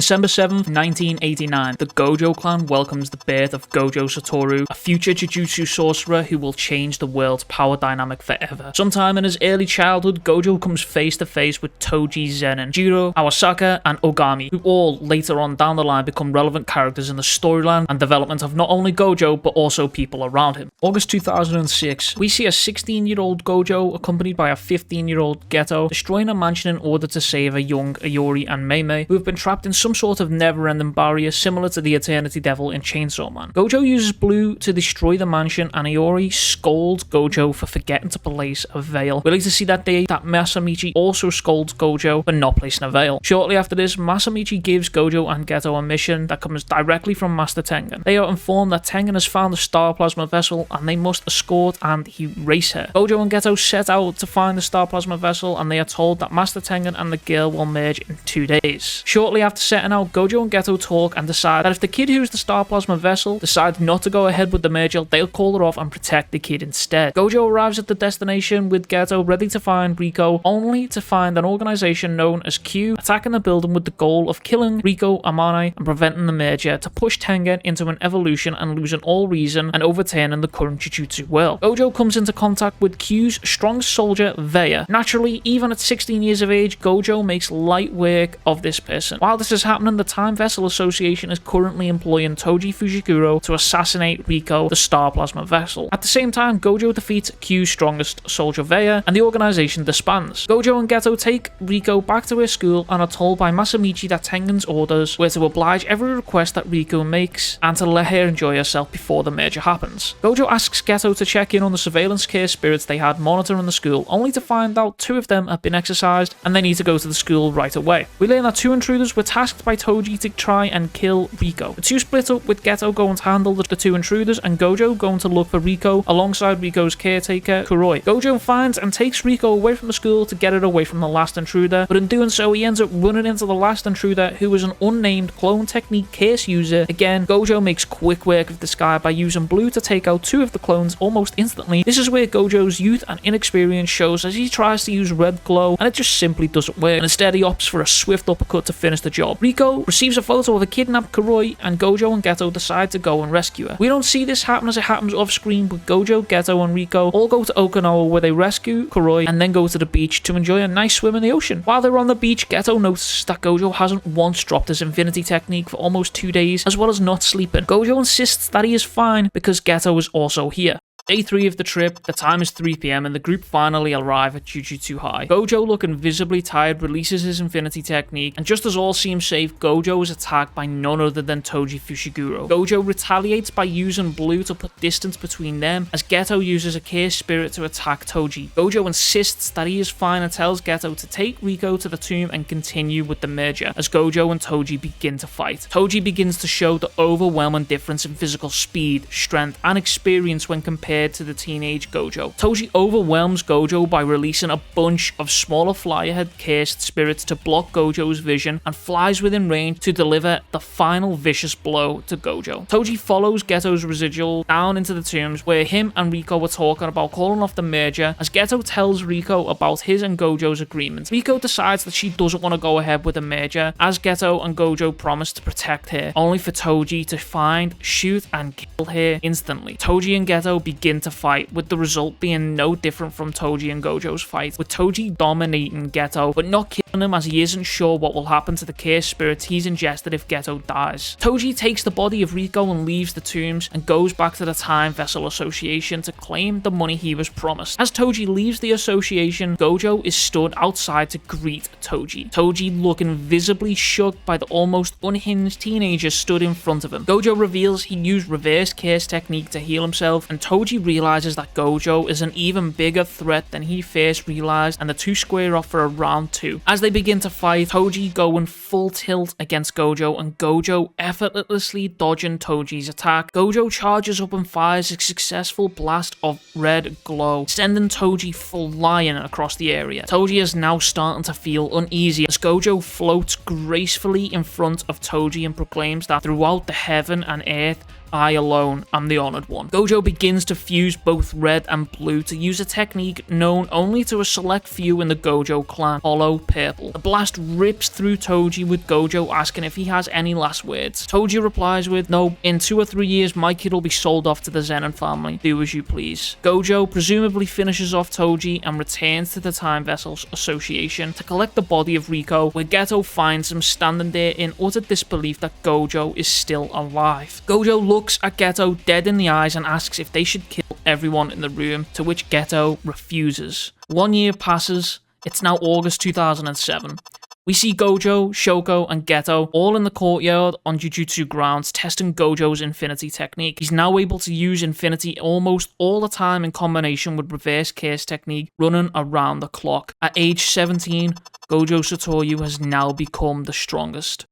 December 7th, 1989, the Gojo clan welcomes the birth of Gojo Satoru, a future Jujutsu sorcerer who will change the world's power dynamic forever. Sometime in his early childhood, Gojo comes face to face with Toji, Zenin, Jiro, Awasaka, and Ogami, who all later on down the line become relevant characters in the storyline and development of not only Gojo but also people around him. August 2006, we see a 16-year-old Gojo accompanied by a 15-year-old Geto destroying a mansion in order to save a young Iori and Mei, who have been trapped in some sort of never-ending barrier similar to the Eternity Devil in Chainsaw Man. Gojo uses blue to destroy the mansion, and Iori scolds Gojo for forgetting to place a veil. We later see that day that Masamichi also scolds Gojo for not placing a veil. Shortly after this, Masamichi gives Gojo and Geto a mission that comes directly from Master Tengen. They are informed that Tengen has found the Star Plasma vessel and they must escort and erase her. Gojo and Geto set out to find the Star Plasma vessel, and they are told that Master Tengen and the girl will merge in 2 days. Shortly after setting out, Gojo and Geto talk and decide that if the kid who's the Star Plasma vessel decides not to go ahead with the merger, they'll call her off and protect the kid instead. Gojo arrives at the destination with Geto ready to find Riko, only to find an organization known as Q attacking the building with the goal of killing Riko Amane and preventing the merger to push Tengen into an evolution and losing all reason and overturning the current Jujutsu world. Gojo comes into contact with Q's strong soldier Veya. Naturally, even at 16 years of age, Gojo makes light work of this person. While this is happening, the Time Vessel Association is currently employing Toji Fushiguro to assassinate Riko, the Star Plasma vessel. At the same time, Gojo defeats Q's strongest soldier Veya, and the organization disbands. Gojo and Geto take Riko back to her school and are told by Masamichi that Tengen's orders were to oblige every request that Riko makes and to let her enjoy herself before the merger happens. Gojo asks Geto to check in on the surveillance care spirits they had monitoring the school, only to find out 2 of them have been exorcised and they need to go to the school right away. We learn that 2 intruders were tasked by Toji to try and kill Riko. The 2 split up, with Geto going to handle the 2 intruders and Gojo going to look for Riko alongside Riko's caretaker Kuroi. Gojo finds and takes Riko away from the school to get her away from the last intruder, but in doing so he ends up running into the last intruder, who is an unnamed clone technique curse user. Again, Gojo makes quick work of this guy by using blue to take out 2 of the clones almost instantly. This is where Gojo's youth and inexperience shows as he tries to use red glow and it just simply doesn't work, and instead he opts for a swift uppercut to finish the job. Riko receives a photo of a kidnapped Kuroi and Gojo and Geto decide to go and rescue her. We don't see this happen as it happens off screen, but Gojo, Geto and Riko all go to Okinawa where they rescue Kuroi and then go to the beach to enjoy a nice swim in the ocean. While they're on the beach, Geto notices that Gojo hasn't once dropped his infinity technique for almost 2 days, as well as not sleeping. Gojo insists that he is fine because Geto is also here. Day 3 of the trip, the time is 3 PM and the group finally arrive at Jujutsu High. Gojo, looking visibly tired, releases his infinity technique, and just as all seems safe, Gojo is attacked by none other than Toji Fushiguro. Gojo retaliates by using blue to put distance between them, as Geto uses a cursed spirit to attack Toji. Gojo insists that he is fine and tells Geto to take Riko to the tomb and continue with the merger, as Gojo and Toji begin to fight. Toji begins to show the overwhelming difference in physical speed, strength, and experience when compared to the teenage Gojo. Toji overwhelms Gojo by releasing a bunch of smaller flyerhead cursed spirits to block Gojo's vision and flies within range to deliver the final vicious blow to Gojo. Toji follows Geto's residual down into the tombs where him and Riko were talking about calling off the merger, as Geto tells Riko about his and Gojo's agreement. Riko decides that she doesn't want to go ahead with the merger, as Geto and Gojo promise to protect her, only for Toji to find, shoot and kill her instantly. Toji and Geto begin to fight, with the result being no different from Toji and Gojo's fight, with Toji dominating Geto but not killing him, as he isn't sure what will happen to the cursed spirits he's ingested if Geto dies. Toji takes the body of Riko and leaves the tombs and goes back to the Time Vessel Association to claim the money he was promised. As Toji leaves the association, Gojo is stood outside to greet Toji. Toji, looking visibly shocked by the almost unhinged teenager stood in front of him. Gojo reveals he used reverse curse technique to heal himself, and Toji realizes that Gojo is an even bigger threat than he first realized, and the 2 square off for a round 2. As they begin to fight, Toji going full tilt against Gojo and Gojo effortlessly dodging Toji's attack. Gojo charges up and fires a successful blast of red glow, sending Toji flying across the area. Toji is now starting to feel uneasy as Gojo floats gracefully in front of Toji and proclaims that throughout the heaven and earth, I alone am the honored one. Gojo begins to fuse both red and blue to use a technique known only to a select few in the Gojo clan, Hollow Purple. The blast rips through Toji with Gojo asking if he has any last words. Toji replies with, "No, in 2 or 3 years my kid will be sold off to the Zenin family. Do as you please." Gojo presumably finishes off Toji and returns to the Time Vessels Association to collect the body of Riko, where Geto finds him standing there in utter disbelief that Gojo is still alive. Gojo looks at Geto dead in the eyes and asks if they should kill everyone in the room, to which Geto refuses. 1 year passes. It's now August 2007. We see Gojo, Shoko, and Geto all in the courtyard on Jujutsu grounds testing Gojo's Infinity technique. He's now able to use Infinity almost all the time in combination with Reverse Curse technique running around the clock. At age 17, Gojo Satoru has now become the strongest.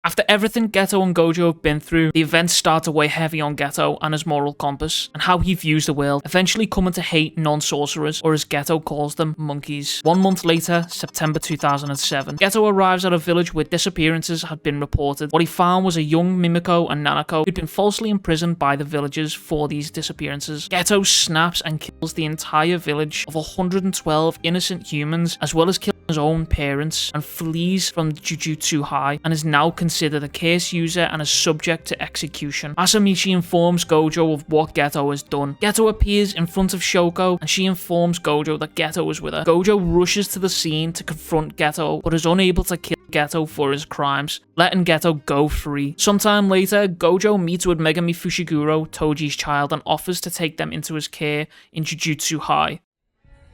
After everything Geto and Gojo have been through, the events start to weigh heavy on Geto and his moral compass, and how he views the world, eventually coming to hate non-sorcerers, or as Geto calls them, monkeys. 1 month later, September 2007, Geto arrives at a village where disappearances had been reported. What he found was a young Mimiko and Nanako who'd been falsely imprisoned by the villagers for these disappearances. Geto snaps and kills the entire village of 112 innocent humans, as well as killing his own parents, and flees from Jujutsu High, and is now considered a curse user and is subject to execution. Masamichi informs Gojo of what Geto has done. Geto appears in front of Shoko, and she informs Gojo that Geto is with her. Gojo rushes to the scene to confront Geto, but is unable to kill Geto for his crimes, letting Geto go free. Sometime later, Gojo meets with Megumi Fushiguro, Toji's child, and offers to take them into his care in Jujutsu High.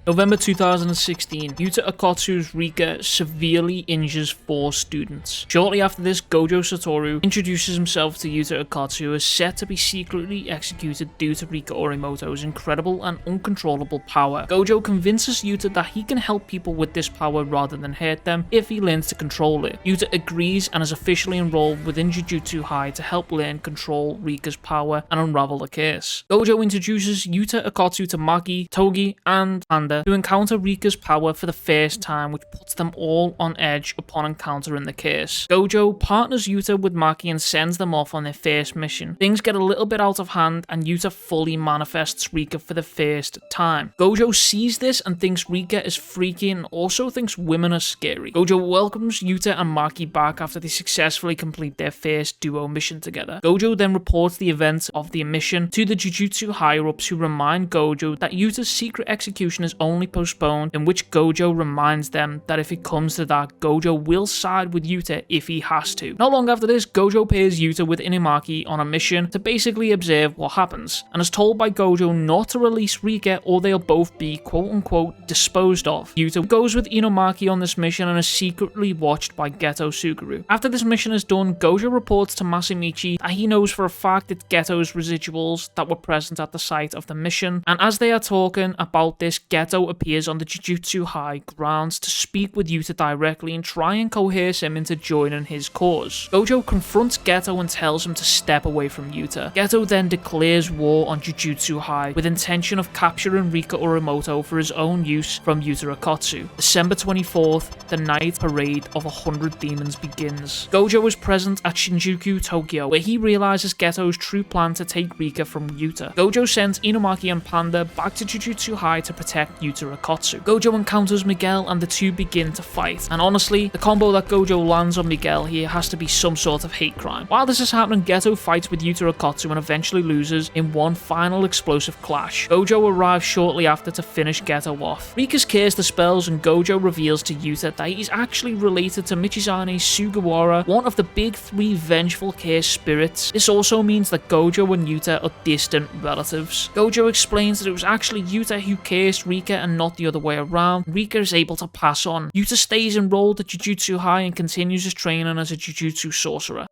November 2016, Yuta Okkotsu's Rika severely injures 4 students. Shortly after this, Gojo Satoru introduces himself to Yuta Okkotsu as set to be secretly executed due to Rika Orimoto's incredible and uncontrollable power. Gojo convinces Yuta that he can help people with this power rather than hurt them if he learns to control it. Yuta agrees and is officially enrolled within Jujutsu High to help learn control Rika's power and unravel the curse. Gojo introduces Yuta Okkotsu to Maki, Togi, and Panda to encounter Rika's power for the first time, which puts them all on edge upon encountering the curse. Gojo partners Yuta with Maki and sends them off on their first mission. Things get a little bit out of hand and Yuta fully manifests Rika for the first time. Gojo sees this and thinks Rika is freaky and also thinks women are scary. Gojo welcomes Yuta and Maki back after they successfully complete their first duo mission together. Gojo then reports the events of the mission to the Jujutsu higher-ups, who remind Gojo that Yuta's secret execution is only postponed, in which Gojo reminds them that if it comes to that, Gojo will side with Yuta if he has to. Not long after this, Gojo pairs Yuta with Inumaki on a mission to basically observe what happens, and is told by Gojo not to release Rika or they'll both be quote-unquote disposed of. Yuta goes with Inumaki on this mission and is secretly watched by Geto Suguru. After this mission is done, Gojo reports to Masamichi that he knows for a fact it's Geto's residuals that were present at the site of the mission, and as they are talking about this, Geto appears on the Jujutsu High grounds to speak with Yuta directly and try and coerce him into joining his cause. Gojo confronts Geto and tells him to step away from Yuta. Geto then declares war on Jujutsu High with intention of capturing Rika Orimoto for his own use from Yuta Okkotsu. December 24th, the night parade of 100 demons begins. Gojo is present at Shinjuku, Tokyo, where he realizes Geto's true plan to take Rika from Yuta. Gojo sends Inumaki and Panda back to Jujutsu High to protect Yuta Okkotsu. Gojo encounters Miguel and the two begin to fight, and honestly, the combo that Gojo lands on Miguel here has to be some sort of hate crime. While this is happening, Geto fights with Yuta Okkotsu and eventually loses in one final explosive clash. Gojo arrives shortly after to finish Geto off. Rika's curse dispels and Gojo reveals to Yuta that he's actually related to Michizane Sugawara, one of the big 3 vengeful curse spirits. This also means that Gojo and Yuta are distant relatives. Gojo explains that it was actually Yuta who cursed Rika and not the other way around. Rika is able to pass on. Yuta stays enrolled at Jujutsu High and continues his training as a Jujutsu sorcerer.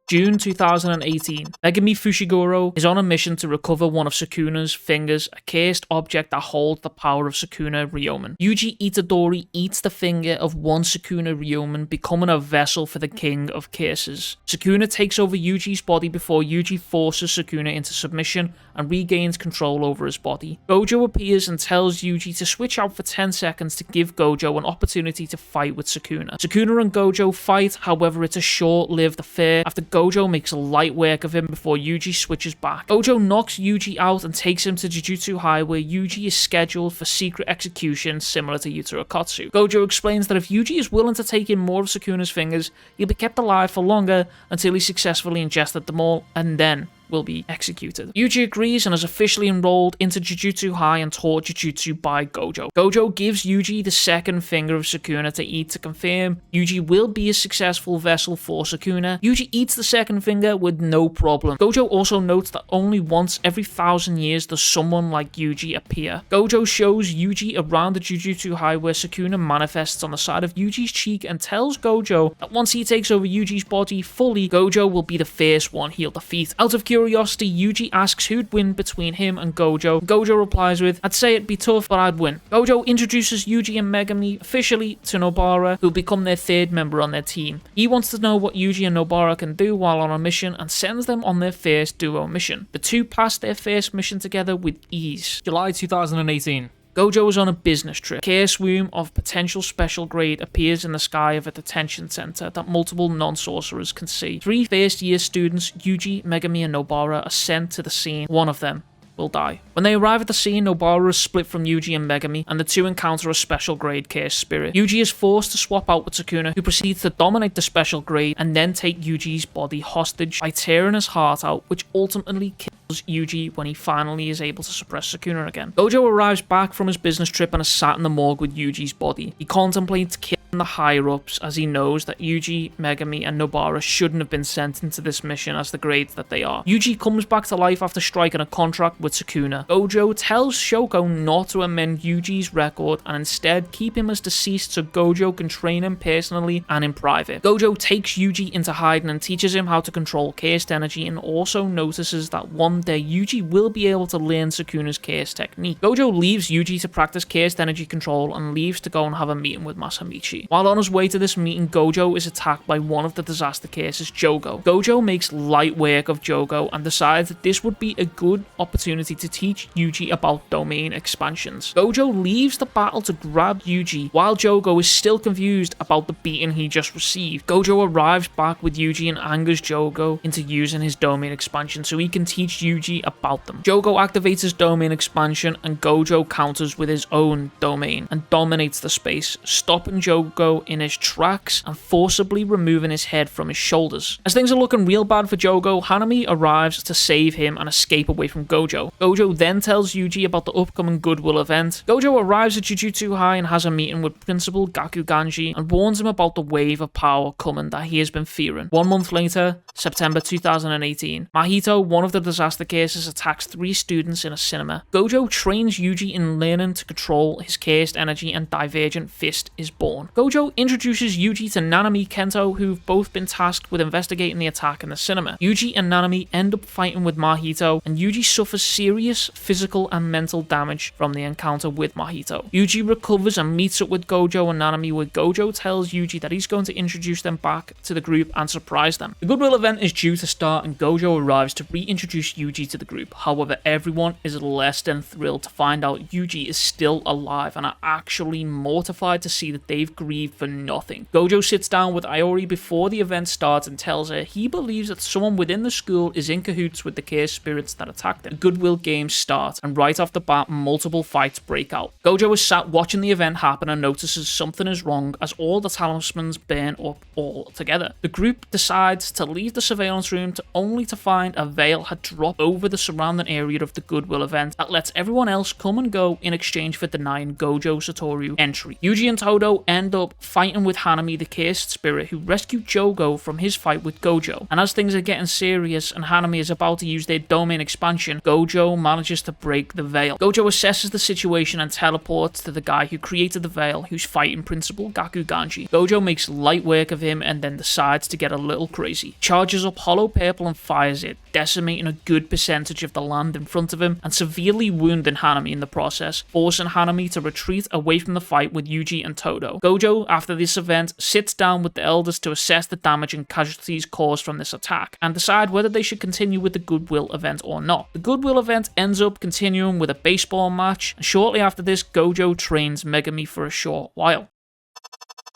June 2018, Megumi Fushiguro is on a mission to recover one of Sukuna's fingers, a cursed object that holds the power of Sukuna ryomen. Yuji Itadori eats the finger of one Sukuna ryomen, becoming a vessel for the king of curses. Sukuna takes over Yuji's body before Yuji forces Sukuna into submission and regains control over his body. Gojo appears and tells Yuji to switch out for 10 seconds to give Gojo an opportunity to fight with Sukuna. Sukuna and Gojo fight, however it's a short-lived affair after Gojo makes light work of him before Yuji switches back. Gojo knocks Yuji out and takes him to Jujutsu High, where Yuji is scheduled for secret execution similar to Yuta Okkotsu. Gojo explains that if Yuji is willing to take in more of Sukuna's fingers, he'll be kept alive for longer until he successfully ingested them all, and then will be executed. Yuji agrees and is officially enrolled into Jujutsu High and taught Jujutsu by Gojo. Gojo gives Yuji the second finger of Sukuna to eat to confirm Yuji will be a successful vessel for Sukuna. Yuji eats the second finger with no problem. Gojo also notes that only once every 1,000 years does someone like Yuji appear. Gojo shows Yuji around the Jujutsu High where Sukuna manifests on the side of Yuji's cheek and tells Gojo that once he takes over Yuji's body fully, Gojo will be the first one he'll defeat. Out of curiosity, Yuji asks who'd win between him and Gojo. Gojo replies with, "I'd say it'd be tough, but I'd win." Gojo introduces Yuji and Megumi officially to Nobara, who'll become their third member on their team. He wants to know what Yuji and Nobara can do while on a mission and sends them on their first duo mission. The two pass their first mission together with ease. July 2018. Gojo is on a business trip. A chaos swoon of potential special grade appears in the sky of a detention center that multiple non-sorcerers can see. 3 first-year students, Yuji, Megumi, and Nobara, are sent to the scene. One of them will die. When they arrive at the scene, Nobara is split from Yuji and Megumi, and the two encounter a special grade Chaos Spirit. Yuji is forced to swap out with Sukuna, who proceeds to dominate the special grade and then take Yuji's body hostage by tearing his heart out, which ultimately kills Yuji when he finally is able to suppress Sukuna again. Gojo arrives back from his business trip and is sat in the morgue with Yuji's body. He contemplates killing the higher-ups as he knows that Yuji, Megumi, and Nobara shouldn't have been sent into this mission as the grades that they are. Yuji comes back to life after striking a contract with Sukuna. Gojo tells Shoko not to amend Yuji's record and instead keep him as deceased so Gojo can train him personally and in private. Gojo takes Yuji into hiding and teaches him how to control cursed energy, and also notices that one day Yuji will be able to learn Sukuna's curse technique. Gojo leaves Yuji to practice cursed energy control and leaves to go and have a meeting with Masamichi. While on his way to this meeting, Gojo is attacked by one of the disaster curses, Jogo. Gojo makes light work of Jogo and decides that this would be a good opportunity to teach Yuji about domain expansions. Gojo leaves the battle to grab Yuji while Jogo is still confused about the beating he just received. Gojo arrives back with Yuji and angers Jogo into using his domain expansion so he can teach Yuji about them. Jogo activates his domain expansion and Gojo counters with his own domain and dominates the space, stopping Jogo in his tracks and forcibly removing his head from his shoulders. As things are looking real bad for Jogo, Hanami arrives to save him and escape away from Gojo. Gojo then tells Yuji about the upcoming Goodwill event. Gojo arrives at Jujutsu High and has a meeting with Principal Gakuganji and warns him about the wave of power coming that he has been fearing. 1 month later, September 2018, Mahito, one of the disaster cases, attacks 3 students in a cinema. Gojo trains Yuji in learning to control his cursed energy and Divergent Fist is born. Gojo introduces Yuji to Nanami Kento, who've both been tasked with investigating the attack in the cinema. Yuji and Nanami end up fighting with Mahito, and Yuji suffers serious physical and mental damage from the encounter with Mahito. Yuji recovers and meets up with Gojo and Nanami, where Gojo tells Yuji that he's going to introduce them back to the group and surprise them. The Goodwill event is due to start and Gojo arrives to reintroduce Yuji to the group. However, everyone is less than thrilled to find out Yuji is still alive and are actually mortified to see that they've grieved for nothing. Gojo sits down with Iori before the event starts and tells her he believes that someone within the school is in cahoots with the cursed spirits that attacked him. The Goodwill games start, and right off the bat, multiple fights break out. Gojo is sat watching the event happen and notices something is wrong as all the talismans burn up all together. The group decides to leave the surveillance room only to find a veil had dropped over the surrounding area of the Goodwill event that lets everyone else come and go in exchange for denying Gojo Satoru entry. Yuji and Todo end up fighting with Hanami, the cursed spirit, who rescued Jogo from his fight with Gojo. And as things are getting serious and Hanami is about to use their domain expansion, Gojo manages to break the veil. Gojo assesses the situation and teleports to the guy who created the veil, who's fighting Principal Gakuganji. Gojo makes light work of him and then decides to get a little crazy. Charges up Hollow Purple and fires it, decimating a good percentage of the land in front of him and severely wounding Hanami in the process, forcing Hanami to retreat away from the fight with Yuji and Todo. Gojo, after this event, sits down with the elders to assess the damage and casualties caused from this attack and decide whether they should continue with the Goodwill event or not. The Goodwill event ends up continuing with a baseball match, and shortly after this, Gojo trains Megumi for a short while.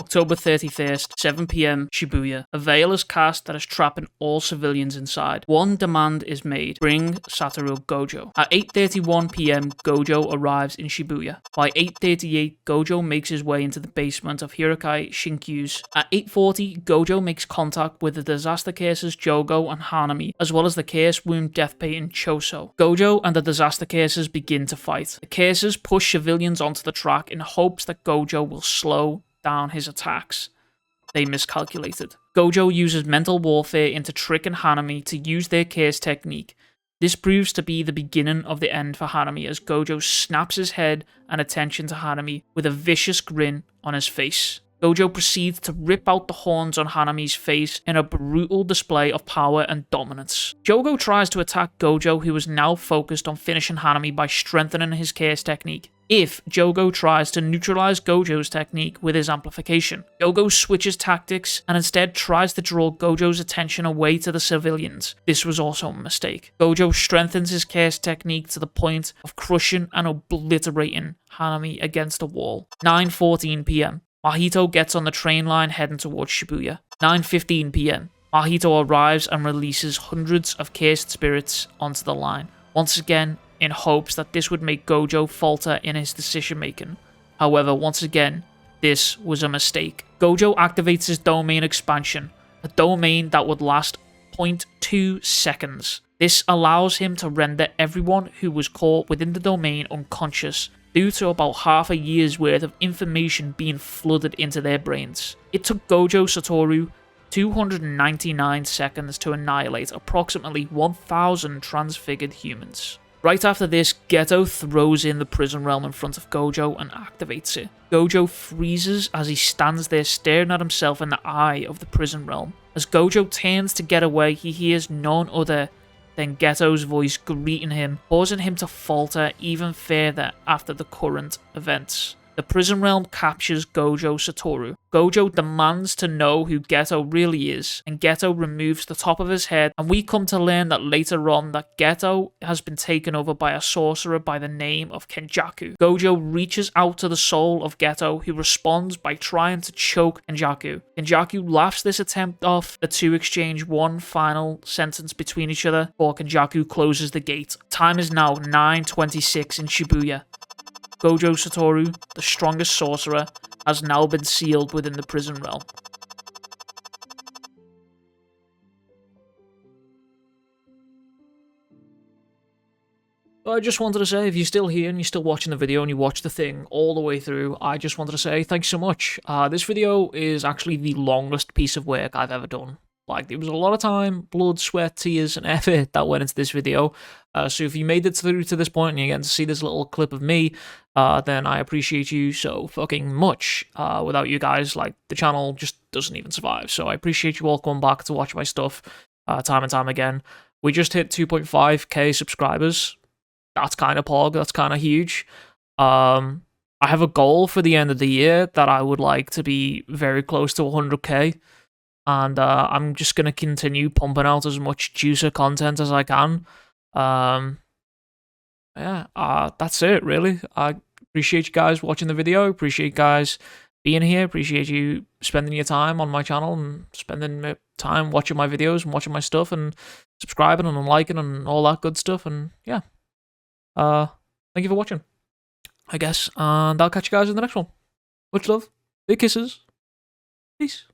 October 31st, 7 p.m, Shibuya. A veil is cast that is trapping all civilians inside. One demand is made: bring Satoru Gojo. At 8:31 p.m, Gojo arrives in Shibuya. By 8:38, Gojo makes his way into the basement of Hirakai Shinkyu's. At 8:40, Gojo makes contact with the disaster cases Jogo and Hanami, as well as the Chaos Wound Death Patent Choso. Gojo and the disaster cases begin to fight. The cases push civilians onto the track in hopes that Gojo will slow down his attacks. They miscalculated. Gojo uses mental warfare into Trick and Hanami to use their Curse technique. This proves to be the beginning of the end for Hanami as Gojo snaps his head and attention to Hanami with a vicious grin on his face. Gojo proceeds to rip out the horns on Hanami's face in a brutal display of power and dominance. Jogo tries to attack Gojo, who is now focused on finishing Hanami by strengthening his Curse technique. If Jogo tries to neutralize Gojo's technique with his amplification, Jogo switches tactics and instead tries to draw Gojo's attention away to the civilians. This was also a mistake. Gojo strengthens his Curse technique to the point of crushing and obliterating Hanami against a wall. 9:14 p.m. Mahito gets on the train line heading towards Shibuya. 9:15 p.m. Mahito arrives and releases hundreds of cursed spirits onto the line, once again in hopes that this would make Gojo falter in his decision making. However, once again, this was a mistake. Gojo activates his domain expansion, a domain that would last 0.2 seconds. This allows him to render everyone who was caught within the domain unconscious, due to about half a year's worth of information being flooded into their brains. It took Gojo Satoru 299 seconds to annihilate approximately 1,000 transfigured humans. Right after this, Geto throws in the prison realm in front of Gojo and activates it. Gojo freezes as he stands there staring at himself in the eye of the prison realm. As Gojo turns to get away, he hears none other than Geto's voice greeting him, causing him to falter even further after the current events. The prison realm captures Gojo Satoru. Gojo demands to know who Geto really is, and Geto removes the top of his head, and we come to learn that later on that Geto has been taken over by a sorcerer by the name of Kenjaku. Gojo reaches out to the soul of Geto, who responds by trying to choke Kenjaku. Kenjaku laughs this attempt off. The two exchange one final sentence between each other, before Kenjaku closes the gate. Time is now 9:26 in Shibuya. Gojo Satoru, the strongest sorcerer, has now been sealed within the prison realm. I just wanted to say, if you're still here and you're still watching the video and you watched the thing all the way through, I just wanted to say thanks so much. This video is actually the longest piece of work I've ever done. Like, there was a lot of time, blood, sweat, tears, and effort that went into this video. So if you made it through to this point and you're getting to see this little clip of me, then I appreciate you so fucking much. Without you guys, like, the channel just doesn't even survive. So I appreciate you all coming back to watch my stuff time and time again. We just hit 2.5k subscribers. That's kind of pog. That's kind of huge. I have a goal for the end of the year that I would like to be very close to 100k. And I'm just going to continue pumping out as much juicer content as I can. Yeah, that's it, really. I appreciate you guys watching the video. Appreciate you guys being here. Appreciate you spending your time on my channel and spending time watching my videos and watching my stuff and subscribing and liking and all that good stuff. And yeah, thank you for watching, I guess. And I'll catch you guys in the next one. Much love. Big kisses. Peace.